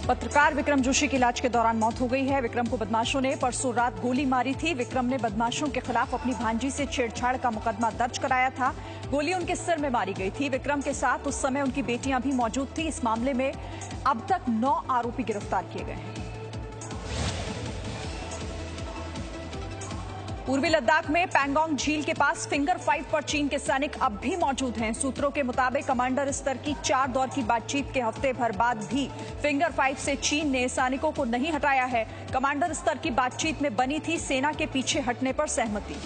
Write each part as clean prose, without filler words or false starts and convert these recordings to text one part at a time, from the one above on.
पत्रकार विक्रम जोशी की इलाज के दौरान मौत हो गई है। विक्रम को बदमाशों ने परसों रात गोली मारी थी। विक्रम ने बदमाशों के खिलाफ अपनी भांजी से छेड़छाड़ का मुकदमा दर्ज कराया था। गोली उनके सिर में मारी गई थी। विक्रम के साथ उस समय उनकी बेटियां भी मौजूद थी। इस मामले में अब तक 9 आरोपी गिरफ्तार किए गए हैं। पूर्वी लद्दाख में पैंगोंग झील के पास फिंगर 5 पर चीन के सैनिक अब भी मौजूद हैं। सूत्रों के मुताबिक कमांडर स्तर की 4 दौर की बातचीत के हफ्ते भर बाद भी फिंगर 5 से चीन ने सैनिकों को नहीं हटाया है। कमांडर स्तर की बातचीत में बनी थी सेना के पीछे हटने पर सहमति।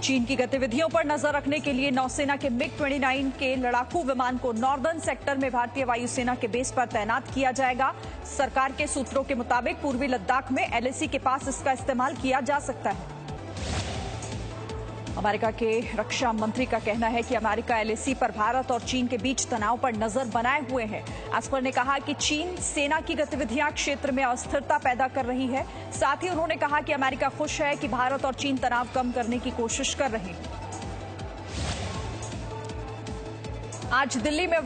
चीन की गतिविधियों पर नजर रखने के लिए नौसेना के MiG-29 के लड़ाकू विमान को नॉर्दर्न सेक्टर में भारतीय वायुसेना के बेस पर तैनात किया जाएगा। सरकार के सूत्रों के मुताबिक पूर्वी लद्दाख में LAC के पास इसका इस्तेमाल किया जा सकता है। अमेरिका के रक्षा मंत्री का कहना है कि अमेरिका LAC पर भारत और चीन के बीच तनाव पर नजर बनाए हुए है। एस्पर ने कहा कि चीन सेना की गतिविधियां क्षेत्र में अस्थिरता पैदा कर रही है। साथ ही उन्होंने कहा कि अमेरिका खुश है कि भारत और चीन तनाव कम करने की कोशिश कर रहे हैं। आज दिल्ली में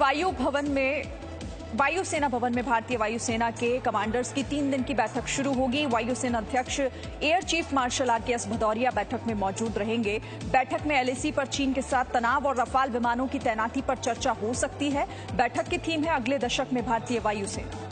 वायुसेना भवन में भारतीय वायुसेना के कमांडर्स की 3 दिन की बैठक शुरू होगी। वायुसेना अध्यक्ष air chief marshal RKS Bhadauria बैठक में मौजूद रहेंगे। बैठक में LAC पर चीन के साथ तनाव और रफाल विमानों की तैनाती पर चर्चा हो सकती है। बैठक की थीम है अगले दशक में भारतीय वायुसेना।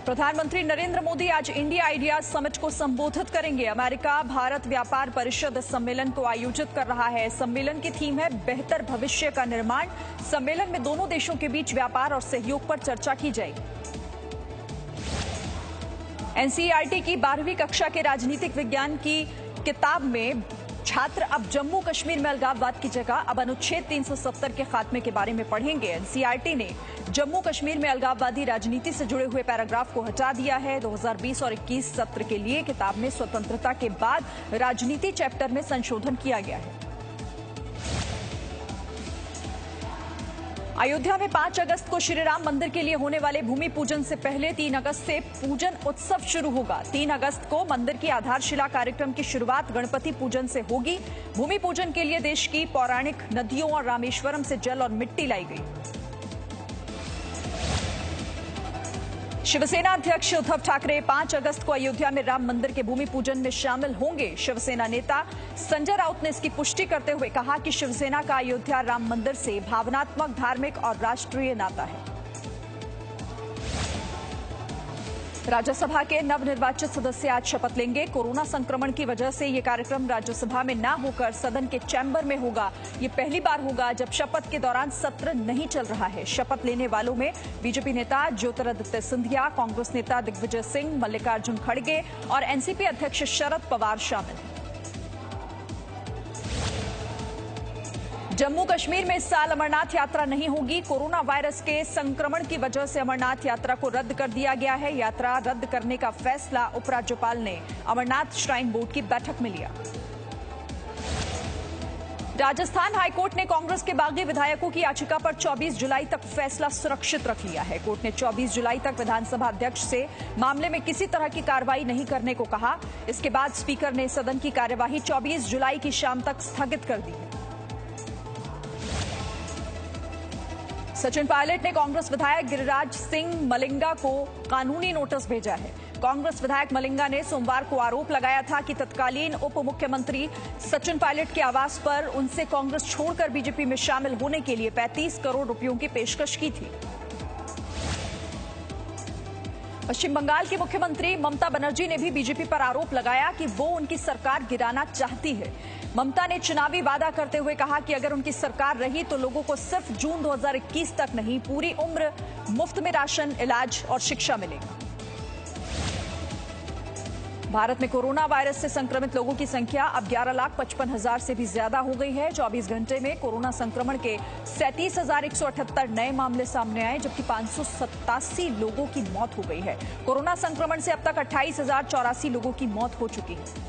प्रधानमंत्री नरेंद्र मोदी आज इंडिया आइडियाज समिट को संबोधित करेंगे। अमेरिका भारत व्यापार परिषद सम्मेलन को आयोजित कर रहा है। सम्मेलन की थीम है बेहतर भविष्य का निर्माण। सम्मेलन में दोनों देशों के बीच व्यापार और सहयोग पर चर्चा की जाएगी। NCERT की 12वीं कक्षा के राजनीतिक विज्ञान की किताब में छात्र अब जम्मू कश्मीर में अलगाववाद की जगह अब अनुच्छेद 370 के खात्मे के बारे में पढ़ेंगे। NCERT ने जम्मू कश्मीर में अलगाववादी राजनीति से जुड़े हुए पैराग्राफ को हटा दिया है। 2020 और 21 सत्र के लिए किताब में स्वतंत्रता के बाद राजनीति चैप्टर में संशोधन किया गया है। अयोध्या में 5 अगस्त को श्रीराम मंदिर के लिए होने वाले भूमि पूजन से पहले 3 अगस्त से पूजन उत्सव शुरू होगा। 3 अगस्त को मंदिर की आधारशिला कार्यक्रम की शुरुआत गणपति पूजन से होगी। भूमि पूजन के लिए देश की पौराणिक नदियों और रामेश्वरम से जल और मिट्टी लाई गई। शिवसेना अध्यक्ष उद्धव ठाकरे 5 अगस्त को अयोध्या में राम मंदिर के भूमि पूजन में शामिल होंगे। शिवसेना नेता संजय राउत ने इसकी पुष्टि करते हुए कहा कि शिवसेना का अयोध्या राम मंदिर से भावनात्मक, धार्मिक और राष्ट्रीय नाता है। राज्यसभा के नवनिर्वाचित सदस्य आज शपथ लेंगे। कोरोना संक्रमण की वजह से ये कार्यक्रम राज्यसभा में न होकर सदन के चैम्बर में होगा। ये पहली बार होगा जब शपथ के दौरान सत्र नहीं चल रहा है। शपथ लेने वालों में बीजेपी नेता ज्योतिरादित्य सिंधिया, कांग्रेस नेता दिग्विजय सिंह, मल्लिकार्जुन खड़गे और NCP अध्यक्ष शरद पवार शामिल हैं। जम्मू कश्मीर में इस साल अमरनाथ यात्रा नहीं होगी। कोरोना वायरस के संक्रमण की वजह से अमरनाथ यात्रा को रद्द कर दिया गया है। यात्रा रद्द करने का फैसला उपराज्यपाल ने अमरनाथ श्राइन बोर्ड की बैठक में लिया। राजस्थान हाईकोर्ट ने कांग्रेस के बागी विधायकों की याचिका पर 24 जुलाई तक फैसला सुरक्षित रख लिया है। कोर्ट ने 24 जुलाई तक विधानसभा अध्यक्ष से मामले में किसी तरह की कार्रवाई नहीं करने को कहा। इसके बाद स्पीकर ने सदन की कार्यवाही 24 जुलाई की शाम तक स्थगित कर दी है। सचिन पायलट ने कांग्रेस विधायक गिरिराज सिंह मलिंगा को कानूनी नोटिस भेजा है। कांग्रेस विधायक मलिंगा ने सोमवार को आरोप लगाया था कि तत्कालीन उप मुख्यमंत्री सचिन पायलट के आवास पर उनसे कांग्रेस छोड़कर बीजेपी में शामिल होने के लिए 35 करोड़ रुपयों की पेशकश की थी। पश्चिम बंगाल की मुख्यमंत्री ममता बनर्जी ने भी बीजेपी पर आरोप लगाया कि वो उनकी सरकार गिराना चाहती है। ममता ने चुनावी वादा करते हुए कहा कि अगर उनकी सरकार रही तो लोगों को सिर्फ जून 2021 तक नहीं, पूरी उम्र मुफ्त में राशन, इलाज और शिक्षा मिलेगी। भारत में कोरोना वायरस से संक्रमित लोगों की संख्या अब 11,55,000 से भी ज्यादा हो गई है। 24 घंटे में कोरोना संक्रमण के 37,178 नए मामले सामने आए, जबकि 587 लोगों की मौत हो गई है। कोरोना संक्रमण से अब तक 28,084 लोगों की मौत हो चुकी है।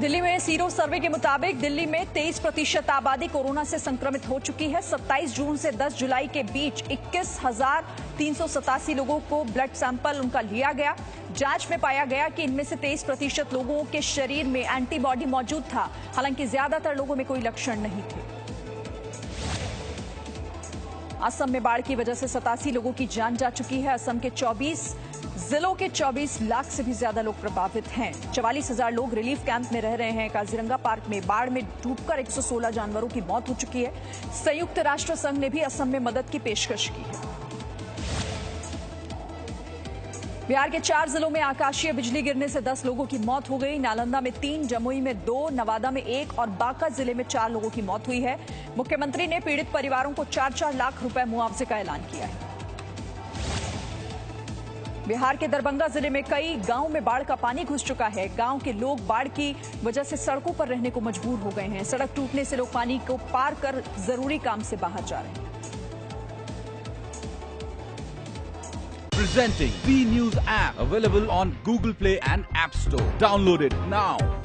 दिल्ली में सीरो सर्वे के मुताबिक दिल्ली में 23% आबादी कोरोना से संक्रमित हो चुकी है। 27 जून से 10 जुलाई के बीच 21,387 लोगों को ब्लड सैंपल उनका लिया गया। जांच में पाया गया कि इनमें से 23% लोगों के शरीर में एंटीबॉडी मौजूद था। हालांकि ज्यादातर लोगों में कोई लक्षण नहीं थे। असम में बाढ़ की वजह से 87 लोगों की जान जा चुकी है। असम के 24 जिलों के 24 लाख से भी ज्यादा लोग प्रभावित हैं। 44,000 लोग रिलीफ कैंप में रह रहे हैं। काजीरंगा पार्क में बाढ़ में डूबकर 116 जानवरों की मौत हो चुकी है। संयुक्त राष्ट्र संघ ने भी असम में मदद की पेशकश की है। बिहार के 4 जिलों में आकाशीय बिजली गिरने से 10 लोगों की मौत हो गई। नालंदा में 3, जमुई में 2, नवादा में 1 और बांका जिले में 4 लोगों की मौत हुई है। मुख्यमंत्री ने पीड़ित परिवारों को 4-4 लाख रुपए मुआवजे का ऐलान किया है। बिहार के दरभंगा जिले में कई गांव में बाढ़ का पानी घुस चुका है। गांव के लोग बाढ़ की वजह से सड़कों पर रहने को मजबूर हो गए हैं। सड़क टूटने से लोग पानी को पार कर जरूरी काम से बाहर जा रहे हैं। Presenting B News app, available on Google Play and App Store. Download it now.